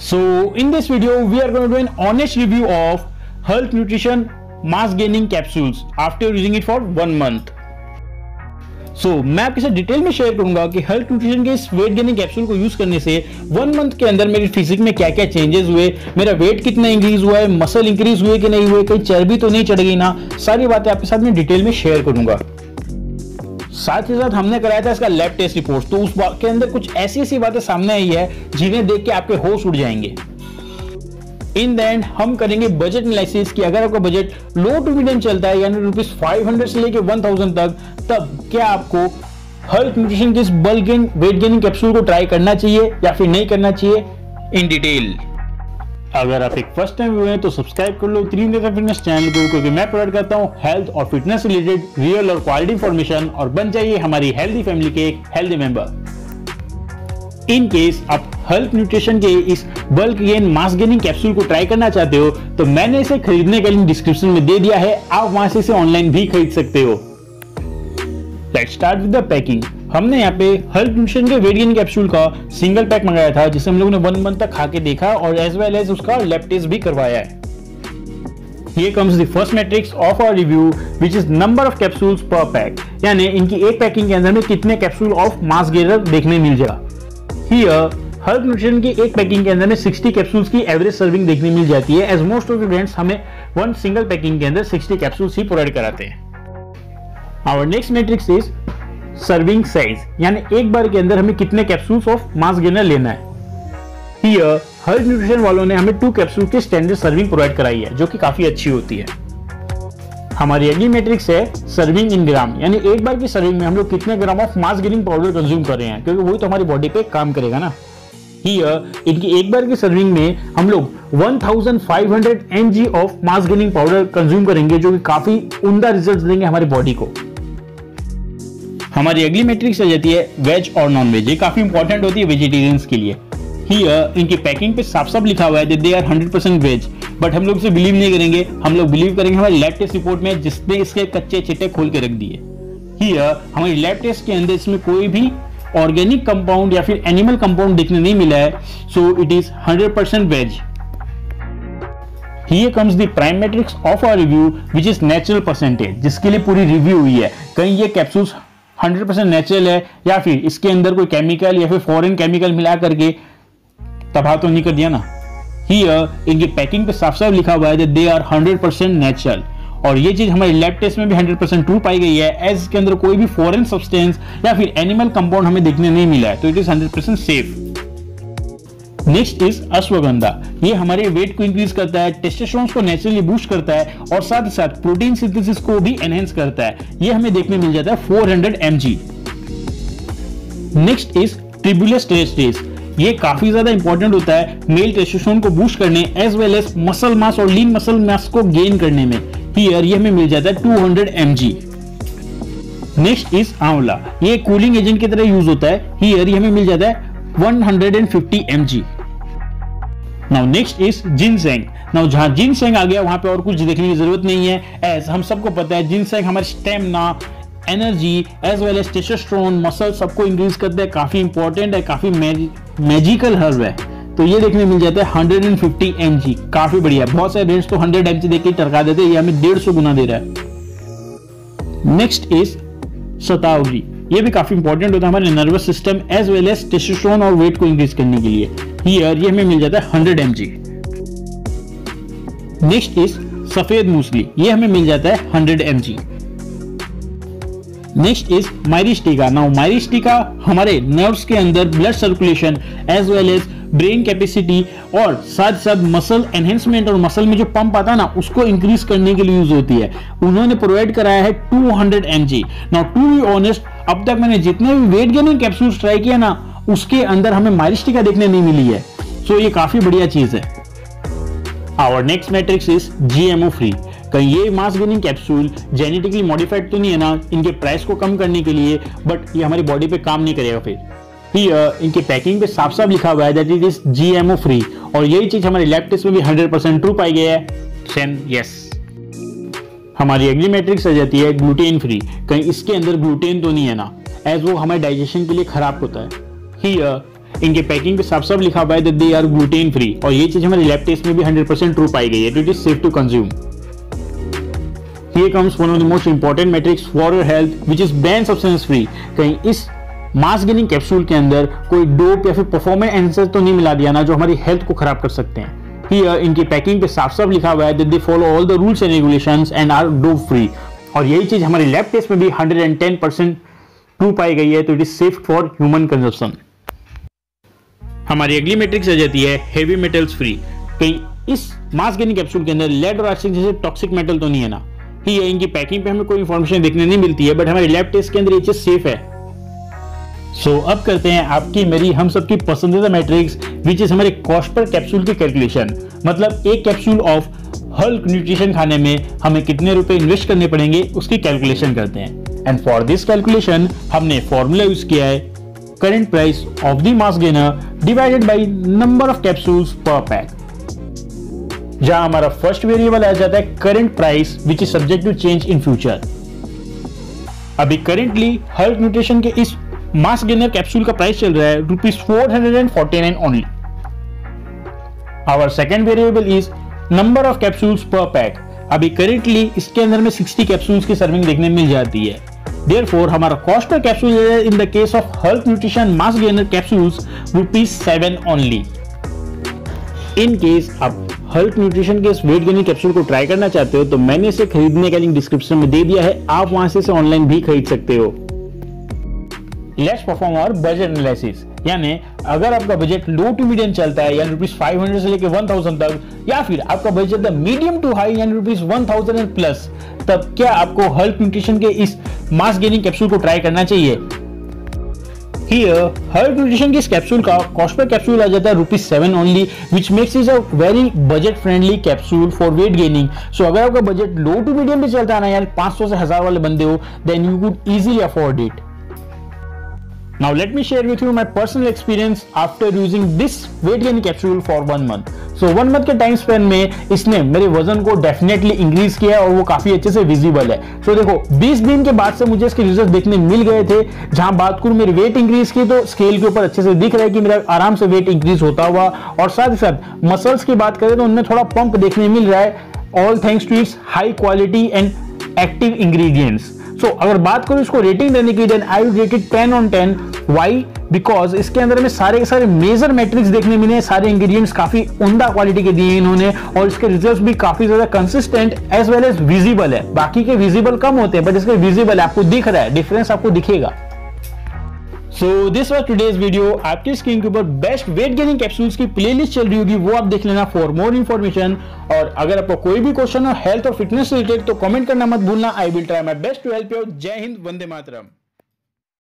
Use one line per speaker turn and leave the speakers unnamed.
So in this video, we are going to do an honest review of Hulk Nutrition Mass Gaining Capsules after using it for 1 month. So मैं आपके साथ detail में share करूंगा कि Hulk Nutrition के इस weight gaining capsule को use करने से 1 मंथ के अंदर मेरी फिजिक में क्या क्या चेंजेस हुए, मेरा वेट कितना इंक्रीज हुआ है, मसल इंक्रीज हुए कि नहीं हुए, कहीं चर्बी तो नहीं चढ़ गई ना, सारी बातें आपके साथ में डिटेल में शेयर करूंगा। साथ ही साथ हमने कराया था इसका लैब टेस्ट रिपोर्ट, तो उस के अंदर कुछ ऐसी ऐसी बातें सामने आई है जिन्हें देख के आपके होश उड़ जाएंगे। इन द एंड हम करेंगे बजट एनालिसिस कि अगर आपका बजट लो टू मीडियम चलता है यानी ₹500 से लेके 1000 तक, तब क्या आपको हल्क न्यूट्रिशन के इस bulk gain weight gaining capsule को ट्राई करना चाहिए या फिर नहीं करना चाहिए इन डिटेल। अगर आप एक फर्स्ट टाइम हुए हैं तो सब्सक्राइब कर लो त्रिनेत्र फिटनेस चैनल को, क्योंकि मैं प्रोवाइड करता हूं हेल्थ और फिटनेस रिलेटेड रियल और क्वालिटी इंफॉर्मेशन, और बन जाइए हमारी हेल्दी फैमिली के एक हेल्दी मेंबर। इन केस आप हल्क न्यूट्रिशन के इस बल्क गेन मास गेनिंग कैप्सूल को ट्राई करना चाहते हो तो मैंने इसे खरीदने का लिंक डिस्क्रिप्शन में दे दिया है, आप वहां से इसे ऑनलाइन भी खरीद सकते हो। Let's start with the packing. हमने यहाँ पे हल्क न्यूट्रिशन के वेट गेन कैप्सूल का सिंगल पैक मंगाया था, जिसे हम लोगों ने 1 मंथ तक खा के देखा और एज वेल एज उसका लैब टेस्ट भी करवाया है। Here comes the first metrics of our review, which is number of capsules per pack, यानी इनकी एक पैकिंग के अंदर में कितने कैप्सूल ऑफ मास गेनर देखने मिल जाएगा। Here हल्क न्यूट्रिशन की एक पैकिंग के अंदर में 60 कैप्सूल्स की एवरेज सर्विंग देखने मिल जाती है, as most of the brands हमें 1 सिंगल पैकिंग के अंदर 60 कैप्सूल्स ही प्रोवाइड कराते हैं। Our next matrix is serving size, यानी एक बार के अंदर हमें कितने कैप्सूल्स ऑफ मास गेनर लेना है। Here हल्क न्यूट्रिशन वालों ने हमें 2 कैप्सूल की स्टैंडर्ड सर्विंग प्रोवाइड कराई है, जो कि काफी अच्छी होती है। हमारी अगली मैट्रिक्स है सर्विंग इन ग्राम, यानी एक बार की सर्विंग में हम लोग कितने gram of mass gaining powder consume कर रहे हैं, क्योंकि वही तो हमारी बॉडी पे काम करेगा ना। Here इनकी एक बार की सर्विंग में हम लोग 1500 mg of mass gaining powder consume करेंगे, जो कि काफी उम्दा रिजल्ट देंगे हमारी बॉडी को। हमारी अगली मैट्रिक्स आ जाती है वेज और नॉन वेज, ये काफी इंपॉर्टेंट होती है वेजिटेरियंस के लिए। Here इनकी पैकिंग पे साफ साफ लिखा हुआ है दे आर 100% वेज, बट हम लोग इसे बिलीव नहीं करेंगे, हम लोग बिलीव करेंगे हमारे लैब टेस्ट रिपोर्ट में, जिसने इसके कच्चे चिट्टे खोल के रख दिए। Here हमारी लैब टेस्ट के अंदर इसमें कोई भी ऑर्गेनिक कंपाउंड या फिर एनिमल कंपाउंड देखने नहीं मिला है, so it is 100% veg. Here comes the prime matrix of our review, which is natural percentage, जिसके लिए पूरी रिव्यू हुई है। कहीं ये कैप्सूल्स 100% नेचुरल है या फिर इसके अंदर कोई केमिकल या फिर फॉरेन केमिकल मिला करके तबाह तो नहीं कर दिया ना। Here इनकी पैकिंग पे साफ साफ लिखा हुआ है दे आर 100% नेचुरल, और ये चीज हमारे लैब टेस्ट में भी 100% ट्रू पाई गई है, एज इसके अंदर कोई भी फॉरेन सब्सटेंस या फिर एनिमल कंपाउंड हमें देखने नहीं मिला है, तो it is 100% safe. Next is ashwagandha, ये हमारे वेट को इंक्रीज करता है, टेस्टोस्टेरोन को नेचुरली बूस्ट करता है और साथ ही साथ प्रोटीन सिंथेसिस को भी एनहेंस करता है। ये हमें देखने मिल जाता है 400 mg। Next is tribulus terrestris, ये काफी ज्यादा इंपॉर्टेंट होता है मेल टेस्टोस्टेरोन को बूस्ट करने as well as muscle mass और लीन मसल मास को गेन करने में। हियर ये हमें मिल जाता है 200 mg। नेक्स्ट इज आंवला, ये कूलिंग एजेंट की तरह यूज होता है। हियर ये हमें मिल जाता है 150 mg। Now next is ginseng. Now जहां जिनसेंग आ गया वहां पे और कुछ देखने की जरूरत नहीं है, एज हम सबको पता है जिनसेंग हमारे stamina, energy as well as testosterone, muscle सबको इंक्रीज करता है, काफी इंपॉर्टेंट है, काफी मैजिकल हर्ब है, तो ये देखने मिल जाता है 150 mg, काफी बढ़िया। बहुत सारे ब्रांड्स तो 100 mg देख के टरका देते हैं, ये हमें 150 गुना दे रहा है। नेक्स्ट इज शतावरी, ये भी काफी इंपॉर्टेंट होता है हमारे nervous system as well as testosterone और वेट को इंक्रीज करने के लिए। हियर ये हमें मिल जाता है 100 mg। नेक्स्ट इज सफेद मूसली, ये हमें मिल जाता है 100 mg। Next is myristica. Now myristica हमारे नर्व्स के अंदर blood circulation as well as brain capacity और साथ साथ मसल एनहेंसमेंट और मसल में जो पंप आता है ना उसको इंक्रीज करने के लिए यूज होती है। उन्होंने प्रोवाइड कराया है 200 mg। Now to be honest, अब तक मैंने जितने भी वेट गेनिंग कैप्सूल्स ट्राई किया ना उसके अंदर हमें माइरिस्टिका देखने नहीं मिली है, सो ये काफी बढ़िया चीज है। Our next matrix is GMO फ्री। कहीं ये mass gaining capsule genetically modified तो नहीं है ना इनके प्राइस को कम करने के लिए, बट ये हमारी बॉडी पे काम नहीं करेगा फिर। इनकी पैकिंग पे साफ साफ लिखा हुआ है that it is GMO free, और यही चीज हमारे लैब टेस्ट में भी 100% ट्रू पाई गई है। यस। हमारी अगली मैट्रिक्स आ जाती है ग्लूटेन फ्री। कहीं इसके अंदर ग्लूटेन तो नहीं है ना, एज वो हमारे डाइजेशन के लिए खराब होता है। Here इनके पैकिंग पे साफ साफ लिखा हुआ है that they are gluten free, और ये चीज हमारे लैब टेस्ट में भी 100% ट्रू पाई गई है। It is safe to consume. Here comes one of the most important metrics for your health, which is banned substance free। कहीं इस मास गेनिंग कैप्सूल के अंदर कोई डोप या फिर परफॉर्मेंस एंसर तो नहीं मिला दिया ना जो हमारी हेल्थ को खराब कर सकते हैं। Here इनकी पैकिंग पे साफ साफ लिखा हुआ है that they follow all the rules and regulations and are dope free, और यही चीज हमारी लैब टेस्ट में भी 110% ट्रू पाई गई है। तो it is safe for human consumption. हमारी अगली मैट्रिक्स आ जाती है हेवी मेटल्स फ्री। कहीं इस मास गेनिंग कैप्सूल के अंदर लेड और आर्सेनिक जैसे टॉक्सिक मेटल तो नहीं है ना। ही इनकी पैकिंग पे हमें कोई इंफॉर्मेशन देखने नहीं मिलती है, बट हमारे लैब टेस्ट के अंदर ये चीज सेफ है। सो अब करते हैं आपकी मेरी हम सबकी पसंदीदा मैट्रिक्स, विच इज हमारे कॉस्ट पर कैप्सूल की कैलकुलेशन। मतलब एक कैप्सूल ऑफ हल्क न्यूट्रिशन खाने में हमें कितने रुपए इन्वेस्ट करने पड़ेंगे उसकी कैलकुलेशन करते हैं। एंड फॉर दिस कैलकुलेशन हमने फॉर्मूला यूज किया है current price of the mass gainer divided by number of capsules per pack, जहां हमारा फर्स्ट वेरिएबल आ जाता है current price which is subject to change in future. अभी करेंटली हल्क न्यूट्रिशन के इस मास गेनर कैप्सूल का प्राइस चल रहा है ₹449 only. Our second variable is number of capsules per pack. अभी करेंटली इसके अंदर में 60 कैप्सूल्स की सर्विंग देखने मिल जाती है। देयरफॉर हमारा cost per capsule in the case of Hulk nutrition mass gainer capsules ₹7 only. In case आप हल्क न्यूट्रिशन के इस वेट गेनिंग कैप्सूल को ट्राई करना चाहते हो तो मैंने इसे खरीदने का लिंक डिस्क्रिप्शन में दे दिया है, आप वहां से इसे ऑनलाइन भी खरीद सकते हो। Let's perform our budget analysis, यानी अगर आपका बजट लो टू मीडियम चलता है यानी ₹500 से लेकर 1000 तक, या फिर आपका बजट मीडियम टू हाई यानी ₹1000 एंड प्लस, तब क्या आपको हल्क न्यूट्रिशन के इस मास गेनिंग कैप्सूल को ट्राई करना चाहिए। Here, हल्क न्यूट्रिशन की इस कैप्सूल का कॉस्ट पर कैप्सूल आ जाता है ₹7 only, which makes it a very budget friendly capsule for weight gaining। So अगर आपका बजट लो टू मीडियम भी चलता है ना यार 500 से 1000 वाले बंदे हो, then you could easily afford it। Now let me share with you my personal experience after using this weight gaining capsule for 1 month। So 1 month के टाइम स्पेन में इसने मेरे वजन को डेफिनेटली इंक्रीज किया और वो काफी अच्छे से विजिबल है। So देखो 20 दिन के बाद से मुझे इसके रिजल्ट देखने मिल गए थे। जहां बात करूं मेरी वेट इंक्रीज की तो स्केल के ऊपर अच्छे से दिख रहा है कि मेरा आराम से वेट इंक्रीज होता हुआ, और साथ ही साथ मसल्स की बात करें तो उनमें थोड़ा पंप देखने मिल रहा है, all thanks to its high quality and active ingredients. So अगर बात करूं इसको रेटिंग देने की, then I would rate it 10 on 10। Why? Because इसके अंदर में सारे के सारे मेजर मैट्रिक्स देखने मिले, सारे इंग्रेडिएंट्स काफी उम्दा क्वालिटी के दिए इन्होंने, और इसके रिजल्ट्स भी काफी ज्यादा consistent as well as visible है। बाकी के विजिबल कम होते हैं बट इसके विजिबल है, आपको दिख रहा है, डिफरेंस आपको दिखेगा। So this was today's video. आपकी स्क्रीन के ऊपर बेस्ट वेट गेनिंग कैप्सूल्स की प्लेलिस्ट चल रही होगी, वो आप देख लेना फॉर मोर इन्फॉर्मेशन। और अगर आपको कोई भी क्वेश्चन हो हेल्थ और फिटनेस रिलेटेड तो कमेंट करना मत भूलना। I will try my best to help you. जय हिंद, वंदे मातरम।